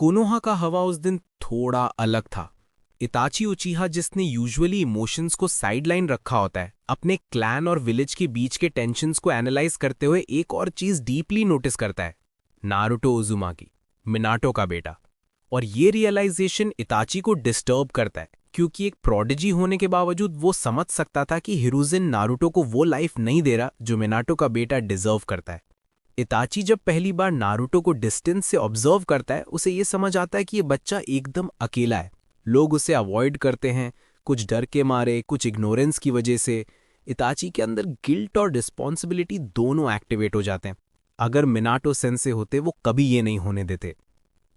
Konoha का हवा उस दिन थोड़ा अलग था। इताची उचीहा, जिसने यूजुअली इमोशंस को साइडलाइन रखा होता है, अपने क्लैन और विलेज के बीच के टेंशन्स को एनालाइज करते हुए एक और चीज डीपली नोटिस करता है। नारुतो उजुमाकी, मिनाटो का बेटा। और ये रियलाइजेशन इताची को डिस्टर्ब करता है, क्योंकि एक प्रोडिजी होने के बावजूद वो समझ सकता था कि हिरुजिन नारुतो को वो लाइफ नहीं दे रहा जो मिनाटो का बेटा डिजर्व करता है। इताची जब पहली बार नारुतो को डिस्टेंस से ऑब्जर्व करता है, उसे ये समझ आता है कि ये बच्चा एकदम अकेला है। लोग उसे अवॉइड करते हैं, कुछ डर के मारे, कुछ इग्नोरेंस की वजह से। इताची के अंदर गिल्ट और रिस्पॉन्सिबिलिटी दोनों एक्टिवेट हो जाते हैं। अगर मिनाटो सेंसे होते, वो कभी ये नहीं होने देते।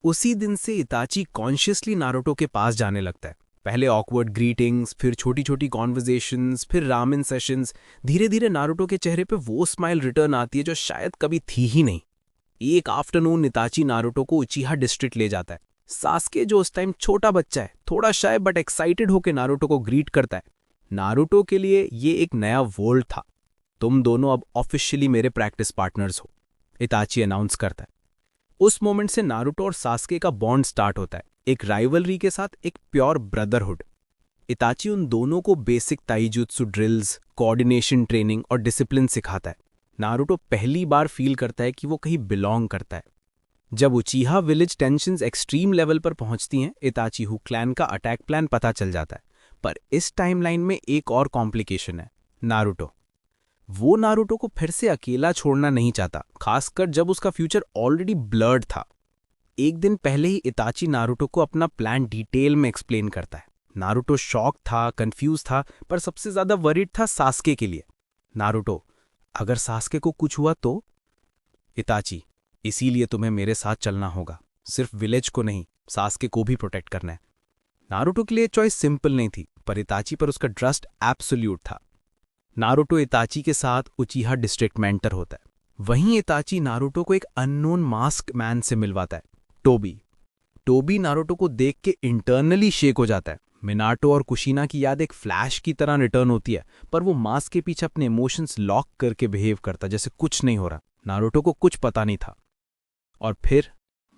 उसी दिन से इताची कॉन्शियसली नारुतो के पास जाने लगता है। पहले ऑकवर्ड ग्रीटिंग्स, फिर छोटी छोटी कॉन्वर्जेशंस, फिर रामेन सेशंस। धीरे धीरे नारुतो के चेहरे पे वो स्माइल रिटर्न आती है जो शायद कभी थी ही नहीं। एक आफ्टरनून इताची नारुतो को उचीहा डिस्ट्रिक्ट ले जाता है। सास्के, जो उस टाइम छोटा बच्चा है, थोड़ा शाय बट एक्साइटेड होकर नारुतो को ग्रीट करता है। नारुतो के लिए ये एक नया वर्ल्ड था। तुम दोनों अब ऑफिशियली मेरे प्रैक्टिस पार्टनर्स हो, इताची अनाउंस करता है। उस मोमेंट से नारुतो और सास्के का बॉन्ड स्टार्ट होता है, एक राइवलरी के साथ एक प्योर ब्रदरहुड। इताची उन दोनों को बेसिक ताइजुत्सु ड्रिल्स, कोऑर्डिनेशन ट्रेनिंग और डिसिप्लिन सिखाता है। नारुतो पहली बार फील करता है कि वो कहीं बिलोंग करता है। जब उचीहा विलेज टेंशन्स एक्सट्रीम लेवल पर पहुंचती हैं, इताची हु क्लैन का अटैक प्लान पता चल जाता है। पर इस टाइमलाइन में एक और कॉम्प्लिकेशन है, नारुतो। वो नारुतो को फिर से अकेला छोड़ना नहीं चाहता, खासकर जब उसका फ्यूचर ऑलरेडी ब्लर्ड था। एक दिन पहले ही इताची नारुतो को अपना प्लान डिटेल में एक्सप्लेन करता है। नारुतो शॉक था, कंफ्यूज था, पर सबसे ज्यादा वरीड था सास्के के लिए। नारुतो, अगर सास्के को कुछ हुआ तो? इताची, इसीलिए तुम्हें मेरे साथ चलना होगा। सिर्फ विलेज को नहीं, सास्के को भी प्रोटेक्ट करना है। नारुतो के लिए चॉइस सिंपल नहीं थी, पर इताची पर उसका ट्रस्ट एब्सोल्यूट था। नारुतो इताची के साथ उचीहा डिस्ट्रिक्ट में एंटर होता है। वहीं इताची नारुतो को एक अननोन मास्क मैन से मिलवाता है, टोबी। टोबी नारुतो को देख के इंटरनली शेक हो जाता है। मिनाटो और कुशिना की याद एक फ्लैश की तरह रिटर्न होती है, पर वो मास्क के पीछे अपने इमोशंस लॉक करके बिहेव करता, जैसे कुछ नहीं हो रहा। नारुतो को कुछ पता नहीं था। और फिर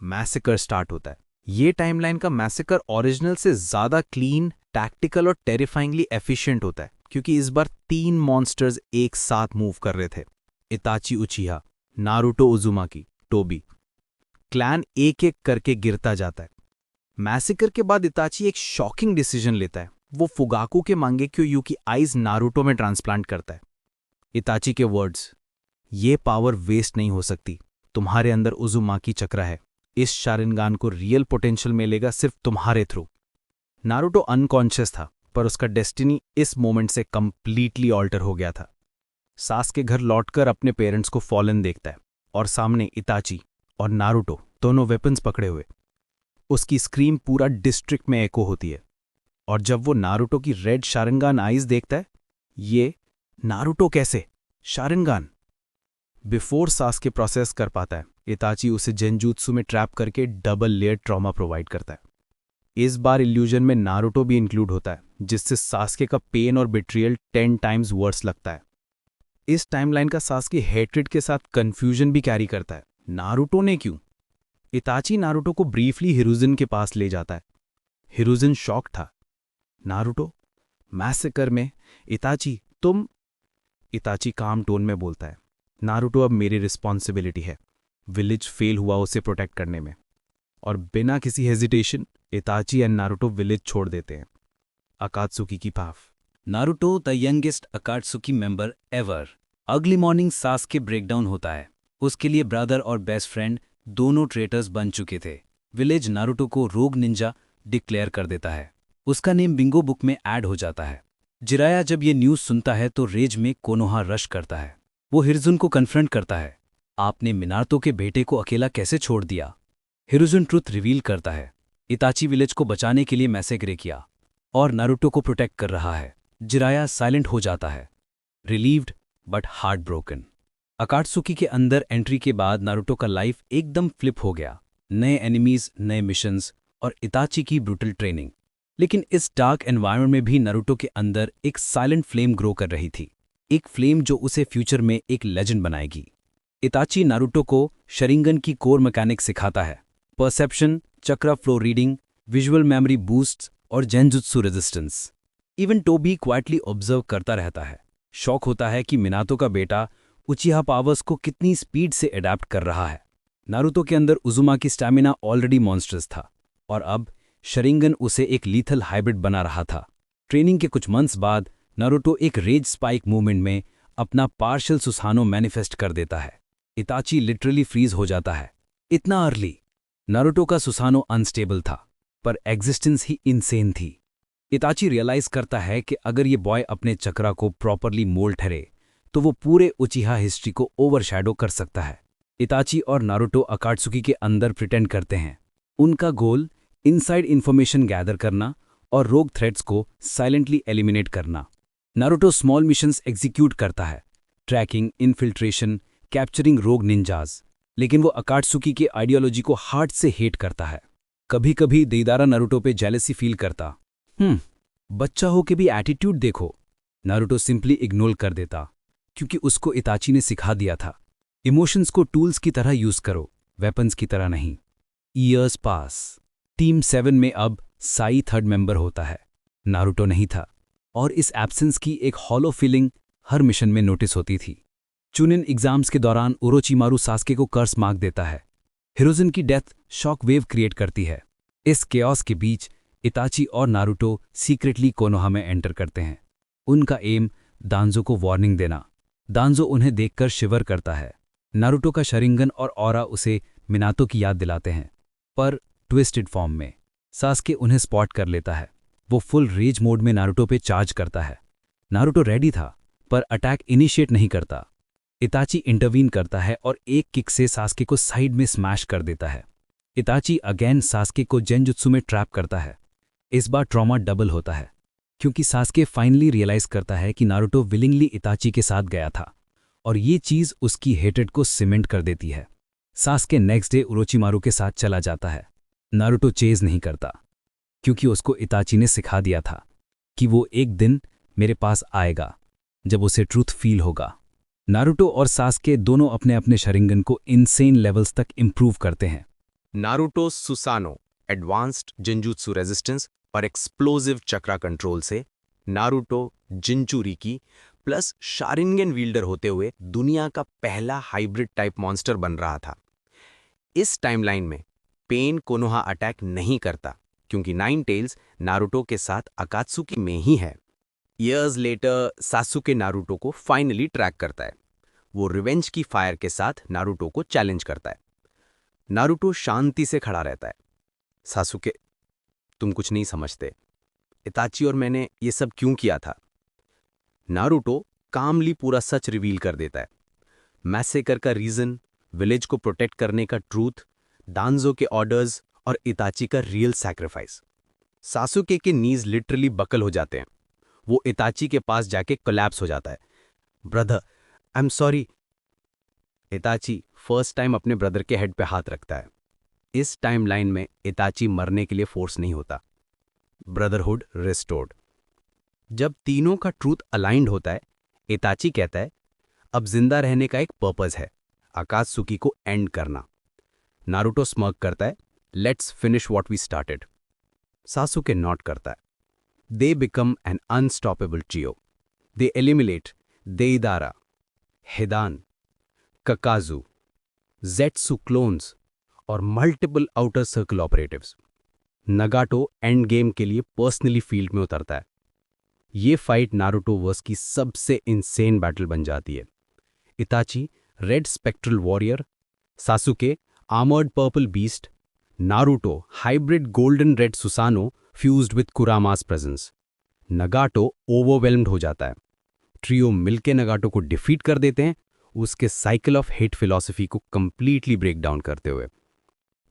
मैसेकर स्टार्ट होता है। ये टाइमलाइन का मैसेकर ओरिजिनल से ज्यादा क्लीन, टैक्टिकल और टेरिफाइंगली एफिशिएंट होता है, क्योंकि इस बार 3 मॉन्स्टर्स एक साथ मूव कर रहे थे। Itachi Uchiha, Naruto Uzumaki, Tobi. Clan एक एक करके गिरता जाता है। मैसेकर के बाद इताची एक शॉकिंग डिसीजन लेता है। वो फुगाकू के मांगेक्यो यू की आइज नारुतो में ट्रांसप्लांट करता है। इताची के वर्ड्स, ये पावर वेस्ट नहीं हो सकती। तुम्हारे अंदर उजुमाकी चक्र है। इस शारिंगान को रियल पोटेंशियल मिलेगा सिर्फ तुम्हारे थ्रू। नारुतो अनकॉन्शियस था, पर उसका डेस्टिनी इस मोमेंट से कंप्लीटली ऑल्टर हो गया था। सास्के घर लौटकर अपने पेरेंट्स को फॉलन देखता है, और सामने इताची और नारुतो दोनों वेपन्स पकड़े हुए। उसकी स्क्रीम पूरा डिस्ट्रिक्ट में एको होती है। और जब वो नारुतो की रेड शारिंगान आइज देखता है, ये नारुतो कैसे शारिंगान? बिफोर सास्के प्रोसेस कर पाता है, इताची उसे जेंजूत्सु में ट्रैप करके डबल लेयर ट्रॉमा प्रोवाइड करता है। इस बार इल्यूजन में नारुतो भी इंक्लूड होता है, जिससे सास्के का पेन और बिट्रियल 10 टाइम्स वर्स लगता है। इस टाइमलाइन का सास्के हेट्रेड के साथ कंफ्यूजन भी कैरी करता है। नारुतो ने क्यों? इताची नारुतो को ब्रीफली हिरुजिन के पास ले जाता है। हिरुजिन शॉक था। नारुतो, मैसेकर में इताची, तुम? इताची काम टोन में बोलता है, नारुतो अब मेरी रिस्पॉन्सिबिलिटी है। विलेज फेल हुआ उसे प्रोटेक्ट करने में। और बिना किसी हेजिटेशन इताची एंड नारुतो विलेज छोड़ देते हैं। अकात्सुकी की puff. Naruto the youngest अकात्सुकी member ever. अगली मॉर्निंग सास्के ब्रेकडाउन होता है। उसके लिए ब्रदर और बेस्ट फ्रेंड दोनों ट्रेटर्स बन चुके थे। विलेज नारुतो को रोग निंजा डिक्लेयर कर देता है। उसका नेम बिंगो बुक में ऐड हो जाता है। जिराया जब ये न्यूज़ सुनता है तो रेज में कोनोहा रश करता है। वो हिरुजुन को कन्फ्रंट करता है, आपने मिनाटो के बेटे को अकेला कैसे छोड़ दिया? हिरुजुन ट्रुथ रिवील करता है, इताची विलेज को बचाने के लिए मैसेग्रे किया और नारुतो को प्रोटेक्ट कर रहा है। जिराया साइलेंट हो जाता है, रिलीव्ड बट हार्ट ब्रोकन। अकात्सुकी के अंदर एंट्री के बाद नारुतो का लाइफ एकदम फ्लिप हो गया। नए एनिमीज, नए मिशंस और इताची की ब्रूटल ट्रेनिंग। लेकिन इस डार्क एनवायरनमेंट में भी नारुतो के अंदर एक साइलेंट फ्लेम ग्रो कर रही थी, एक फ्लेम जो उसे फ्यूचर में एक लेजेंड बनाएगी। इताची नारुतो को शरिंगन की कोर मैकेनिक सिखाता है, perception, chakra flow reading, visual memory boosts और genjutsu resistance. Even Tobi quietly observe करता रहता है। शौक होता है कि मिनातो का बेटा उचिहा पावर्स को कितनी स्पीड से अडैप्ट कर रहा है। नारुतो के अंदर उजुमा की स्टैमिना ऑलरेडी मॉन्स्टर्स था और अब शरिंगन उसे एक लीथल हाइब्रिड बना रहा था। ट्रेनिंग के कुछ मंथ्स बाद नारुतो एक रेज स्पाइक मूवमेंट में अपना पार्शियल सुसानो मैनिफेस्ट कर देता है। इताची लिटरली फ्रीज हो जाता है। इतना अर्ली। नारुतो का सुसानो अनस्टेबल था, पर एग्जिस्टेंस ही इनसेन थी। इताची रियलाइज करता है कि अगर ये बॉय अपने चक्रा को प्रॉपरली मोल्ड ठहरे तो वो पूरे उचिहा हिस्ट्री को ओवरशैडो कर सकता है। इताची और नारुतो अकात्सुकी के अंदर प्रिटेंड करते हैं। उनका गोल इनसाइड इंफॉर्मेशन गैदर करना और रोग थ्रेट्स को साइलेंटली एलिमिनेट करना। नारुतो स्मॉल मिशंस एग्जीक्यूट करता है, ट्रैकिंग, इन्फिल्ट्रेशन, कैप्चरिंग रोग निंजाज, लेकिन वो अकात्सुकी के आइडियोलॉजी को हार्ट से हेट करता है। कभी कभी देइदारा नारुतो पे जेलसी फील करता। बच्चा हो के भी एटीट्यूड देखो। नारुतो सिंपली इग्नोर कर देता, क्योंकि उसको इताची ने सिखा दिया था, इमोशंस को टूल्स की तरह यूज करो, वेपन्स की तरह नहीं। ईयर्स पास। टीम 7 में अब साई थर्ड मेंबर होता है, नारुतो नहीं था, और इस एब्सेंस की एक हॉलो फीलिंग हर मिशन में नोटिस होती थी। चुनिन एग्जाम्स के दौरान ओरोचिमारू सास्के को कर्स मार्क देता है। हिरोजिन की डेथ शॉक वेव क्रिएट करती है। इस केओस के बीच इताची और नारुतो सीक्रेटली कोनोहा में एंटर करते हैं। उनका एम दांजो को वार्निंग देना। दांजो उन्हें देखकर शिवर करता है। नारुतो का शरिंगन और ऑरा उसे मिनातो की याद दिलाते हैं, पर ट्विस्टेड फॉर्म में। सास्के उन्हें स्पॉट कर लेता है। वो फुल रेज मोड में नारुतो पे चार्ज करता है। नारुतो रेडी था, पर अटैक इनिशिएट नहीं करता। इताची इंटरवीन करता है और एक किक से सास्के को साइड में स्मैश कर देता है। इताची अगेन सास्के को जेंजुत्सु में ट्रैप करता है। इस बार ट्रॉमा डबल होता है, क्योंकि सास्के फाइनली रियलाइज करता है कि नारुतो विलिंगली इताची के साथ गया था, और ये चीज उसकी हेट्रेड को सीमेंट कर देती है। सास्के नेक्स्ट डे ओरोचिमारू के साथ चला जाता है। नारुतो चेज नहीं करता, क्योंकि उसको इताची ने सिखा दिया था कि वो एक दिन मेरे पास आएगा जब उसे ट्रूथ फील होगा। नारुतो और सास्के दोनों अपने अपने शरिंगन को इनसेन लेवल्स तक इंप्रूव करते हैं। नारुतो सुसानो एडवांस्ड जिंजुत्सु रेजिस्टेंस और एक्सप्लोजिव चक्रा कंट्रोल से नारुतो जिंचुरिकी प्लस शारिंगन विल्डर होते हुए दुनिया का पहला हाइब्रिड टाइप मॉन्स्टर बन रहा था। इस टाइमलाइन में पेन कोनोहा अटैक नहीं करता, क्योंकि नाइन टेल्स नारुतो के साथ अकात्सुकी में ही है। ईयर्स लेटर सासुके नारुतो को फाइनली ट्रैक करता है। वो रिवेंज की फायर के साथ नारुतो को चैलेंज करता है। नारुतो शांति से खड़ा रहता है। सासुके, तुम कुछ नहीं समझते। इताची और मैंने ये सब क्यों किया था? नारुतो कामली पूरा सच रिवील कर देता है। मैसेकर का रीजन, विलेज को प्रोटेक्ट करने का ट्रूथ, दांजो के ऑर्डर्स और इताची का रियल सैक्रिफाइस। सासुके के नीज लिटरली बकल हो जाते हैं। वो इताची के पास जाके कोलैप्स हो जाता है। Brother, I am sorry. इताची first time अपने ब्रदर के हेड पे हाथ रखता है। इस टाइमलाइन में इताची मरने के लिए फोर्स नहीं होता। Brotherhood restored. जब तीनों का ट्रूथ अलाइंड होता है, इताची कहता है अब जिंदा रहने का एक पर्पस है, अकात्सुकी को एंड करना। नारुतो स्मर्क करता है, let's finish what we started. Sasuke nod करता है। They become an unstoppable trio. They eliminate Deidara, Hidan, Kakuzu, Zetsu clones और multiple outer circle operatives. Nagato end game के लिए पर्सनली फील्ड में उतरता है। ये फाइट नारुतो वर्स की सबसे इंसेन बैटल बन जाती है। Itachi red spectral warrior, Sasuke armoured purple beast, Naruto hybrid golden red Susanoo fused with Kurama's presence. Nagato overwhelmed हो जाता है। ट्रियो मिलके नगाटो को डिफीट कर देते हैं, उसके साइकिल ऑफ हेट फिलॉसफी को कंप्लीटली ब्रेक डाउन करते हुए।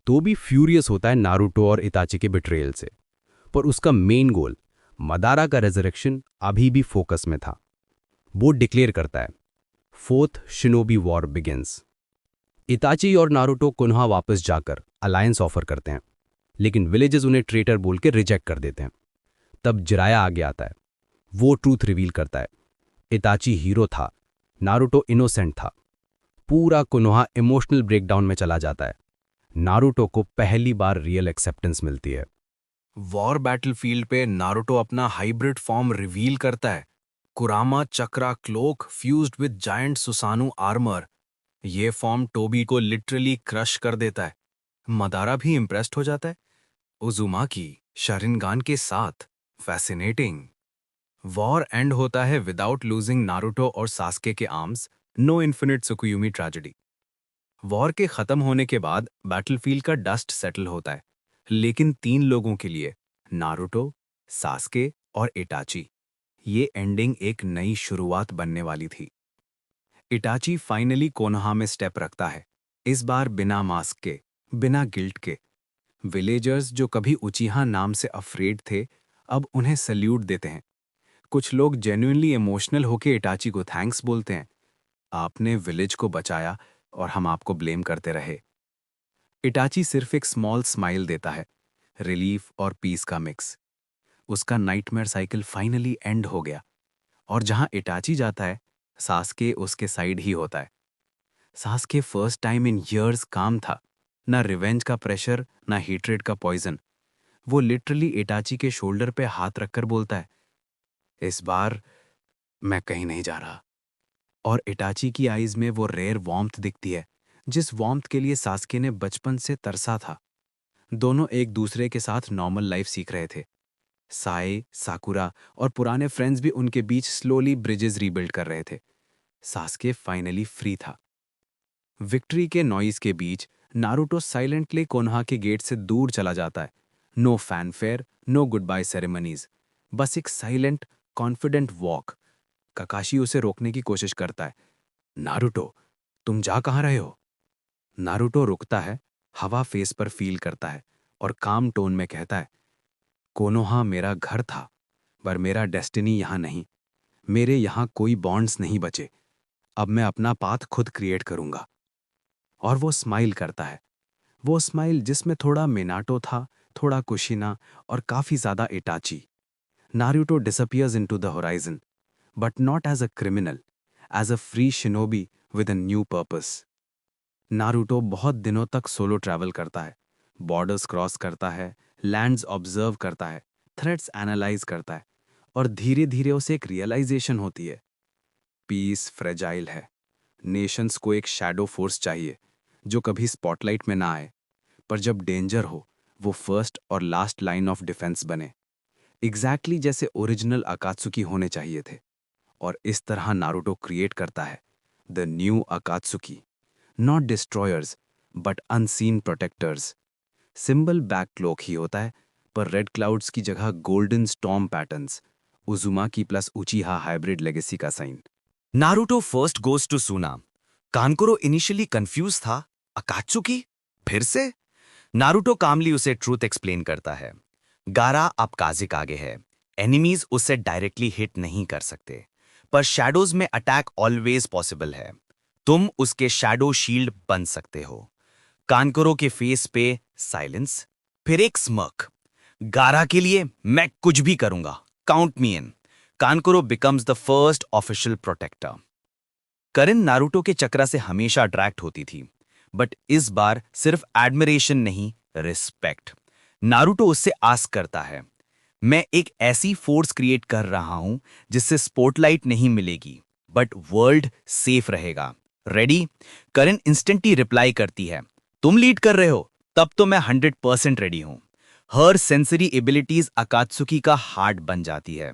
तो भी फ्यूरियस होता है नारुतो और इताची के बिट्रेयल से, पर उसका मेन गोल मदारा का रेजरेक्शन अभी भी फोकस में था। वो डिक्लेयर करता है, फोर्थ शिनोबी वॉर बिगिंस। इताची और नारुतो कोनोहा वापस जाकर अलायंस ऑफर करते हैं, लेकिन विलेजेस उन्हें ट्रेटर बोल के रिजेक्ट कर देते हैं। तब जिराया आगे आता है। वो ट्रूथ रिवील करता है, इताची हीरो था, नारुतो इनोसेंट था। पूरा कोनोहा इमोशनल ब्रेकडाउन में चला जाता है। नारुतो को पहली बार रियल एक्सेप्टेंस मिलती है। वॉर बैटलफील्ड पे नारुतो अपना हाइब्रिड फॉर्म रिवील करता है। Kurama chakra cloak fused with giant Susanoo armour. ये फॉर्म टोबी को लिटरली क्रश कर देता है। मदारा भी इम्प्रेस्ड हो जाता है। उजुमाकी शरिनगान के साथ फैसिनेटिंग। वॉर एंड होता है विदाउट लूजिंग नारुतो और सास्के के arms. No infinite Tsukuyomi tragedy. War के खत्म होने के बाद बैटलफील्ड का डस्ट सेटल होता है, लेकिन 3 लोगों के लिए, नारुतो, सास्के और इटाची, ये एंडिंग एक नई शुरुआत बनने वाली थी। इटाची फाइनली कोनोहा में स्टेप रखता है, इस बार बिना मास्क के, बिना गिल्ट के। विलेजर्स जो कभी उचिहा नाम से अफ्रेड थे, अब उन्हें सल्यूट देते हैं। कुछ लोग जेन्युइनली इमोशनल होके इटाची को थैंक्स बोलते हैं। आपने विलेज को बचाया और हम आपको ब्लेम करते रहे। इटाची सिर्फ एक स्मॉल स्माइल देता है, रिलीफ और पीस का मिक्स। उसका नाइटमेयर साइकिल फाइनली एंड हो गया, और जहां इटाची जाता है, सास्के उसके साइड ही होता है। Sasuke first time in years काम था, ना रिवेंज का प्रेशर, ना हेट्रेड का पॉइजन। वो लिटरली इटाची के शोल्डर पे हाथ रखकर बोलता है, इस बार मैं कहीं नहीं जा रहा। और इटाची की आईज में वो रेयर वार्मथ दिखती है, जिस वार्मथ के लिए सास्के ने बचपन से तरसा था। दोनों एक दूसरे के साथ नॉर्मल लाइफ सीख रहे थे। साए, साकुरा और पुराने फ्रेंड्स भी उनके बीच स्लोली ब्रिजेस रीबिल्ड कर रहे थे। सास्के फाइनली फ्री था। विक्ट्री के नॉइज के बीच नारुतो साइलेंटली कोनोहा के गेट से दूर चला जाता है। No fanfare, no goodbye ceremonies, बस एक साइलेंट, कॉन्फिडेंट वॉक। ककाशी उसे रोकने की कोशिश करता है। नारुतो, तुम जा कहाँ रहे हो? नारुतो रुकता है, हवा फेस पर फील करता है और काम टोन में कहता है, कोनोहा मेरा घर था, पर मेरा डेस्टिनी यहाँ नहीं। मेरे यहाँ कोई बॉन्ड्स नहीं बचे। अब मैं अपना पाथ खुद क्रिएट करूंगा। और वो स्माइल करता है। वो स्माइल जिसमें थोड़ा मिनाटो था, थोड़ा कुशिना और काफी ज्यादा Itachi. Naruto disappears into the horizon, but not as a criminal, as a free shinobi with a new purpose. Naruto बहुत दिनों तक सोलो ट्रैवल करता है, बॉर्डर्स क्रॉस करता है, लैंड्स ऑब्जर्व करता है, थ्रेट्स एनालाइज करता है, और धीरे धीरे उसे एक रियलाइजेशन होती है, पीस फ्रेजाइल है। नेशंस को एक शैडो फोर्स चाहिए जो कभी स्पॉटलाइट में ना आए, पर जब डेंजर हो वो फर्स्ट और लास्ट लाइन ऑफ डिफेंस बने। एग्जैक्टली जैसे ओरिजिनल अकात्सुकी होने चाहिए थे। और इस तरह नारुतो क्रिएट करता है the new Akatsuki. Not destroyers, but unseen protectors. Symbol back cloak ही होता है, पर रेड क्लाउड्स की जगह golden storm patterns. Uzumaki plus Uchiha hybrid legacy का sign. Naruto first goes to Suna. Kankuro initially confuse था, अकात्सुकी फिर से? नारुतो कामली उसे ट्रूथ एक्सप्लेन करता है। गारा अब काजिक आगे है, एनिमीज उसे डायरेक्टली हिट नहीं कर सकते, पर शैडोज में अटैक ऑलवेज पॉसिबल है। तुम उसके शैडो शील्ड बन सकते हो। कानकुरो के फेस पे साइलेंस, फिर एक स्मर्क। गारा के लिए मैं कुछ भी करूंगा, count me in. Kankuro becomes the first official protector. Karin Naruto के चक्रा से हमेशा अट्रैक्ट होती थी, बट इस बार सिर्फ एडमिरेशन नहीं, रिस्पेक्ट। नारुतो उससे आस्क करता है, मैं एक ऐसी फोर्स क्रिएट कर रहा हूं जिससे स्पॉटलाइट नहीं मिलेगी, बट वर्ल्ड सेफ रहेगा। रेडी? करिन इंस्टेंटली रिप्लाई करती है, तुम लीड कर रहे हो, तब तो मैं 100% रेडी हूं। हर सेंसरी एबिलिटीज अकात्सुकी का हार्ट बन जाती है।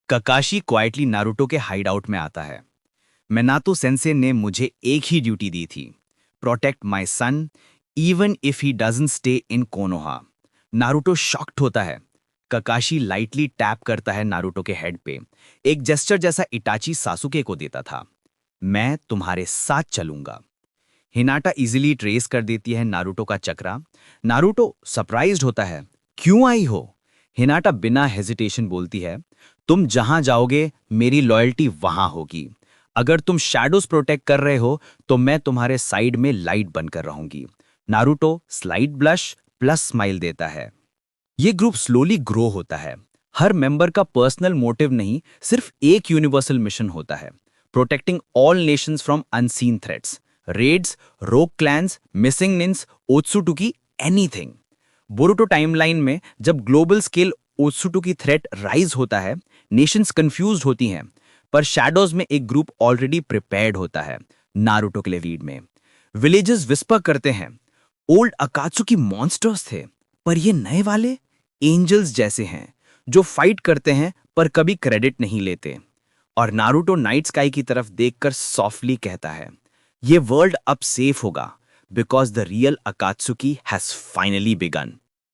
ककाशी क्वाइटली नारुतो के हाइड आउट में आता है। मिनातो सेंसे ने मुझे एक ही ड्यूटी दी थी, protect my son, even if he doesn't stay in Konoha. Naruto shocked होता है। ककाशी लाइटली टैप करता है नारुतो के हेड पे, एक जेस्चर जैसा इटाची सासुके को देता था, मैं तुम्हारे साथ चलूंगा। हिनाटा इजीली ट्रेस कर देती है नारुतो का चक्रा। नारुतो सरप्राइज्ड होता है, क्यों आई हो? हिनाटा बिना हेजिटेशन बोलती है, तुम जहां जाओगे मेरी लॉयल्टी वहां होगी। अगर तुम शैडोज प्रोटेक्ट कर रहे हो तो मैं तुम्हारे साइड में लाइट बनकर रहूंगी। Naruto slight blush plus smile देता है। ये ग्रुप स्लोली ग्रो होता है। हर मेंबर का पर्सनल मोटिव नहीं, सिर्फ एक यूनिवर्सल मिशन होता है, protecting all nations from unseen threats. Raids, rogue clans, missing nins, Otsutsuki, anything. Boruto timeline में जब global scale Otsutsuki threat rise होता है, नेशंस कंफ्यूज्ड होती हैं, पर शैडोज में एक ग्रुप ऑलरेडी प्रिपेयर्ड होता है, नारुतो के लीड में। विलेजर्स विस्पर करते हैं, ओल्ड अकात्सुकी मॉन्स्टर्स थे, पर ये नए वाले एंजल्स जैसे हैं, जो फाइट करते हैं पर कभी क्रेडिट नहीं लेते। और नारुतो नाइट स्काई की तरफ देखकर सॉफ्टली कहता है, ये वर्ल्ड अब सेफ होगा, because the real Akatsuki has finally begin.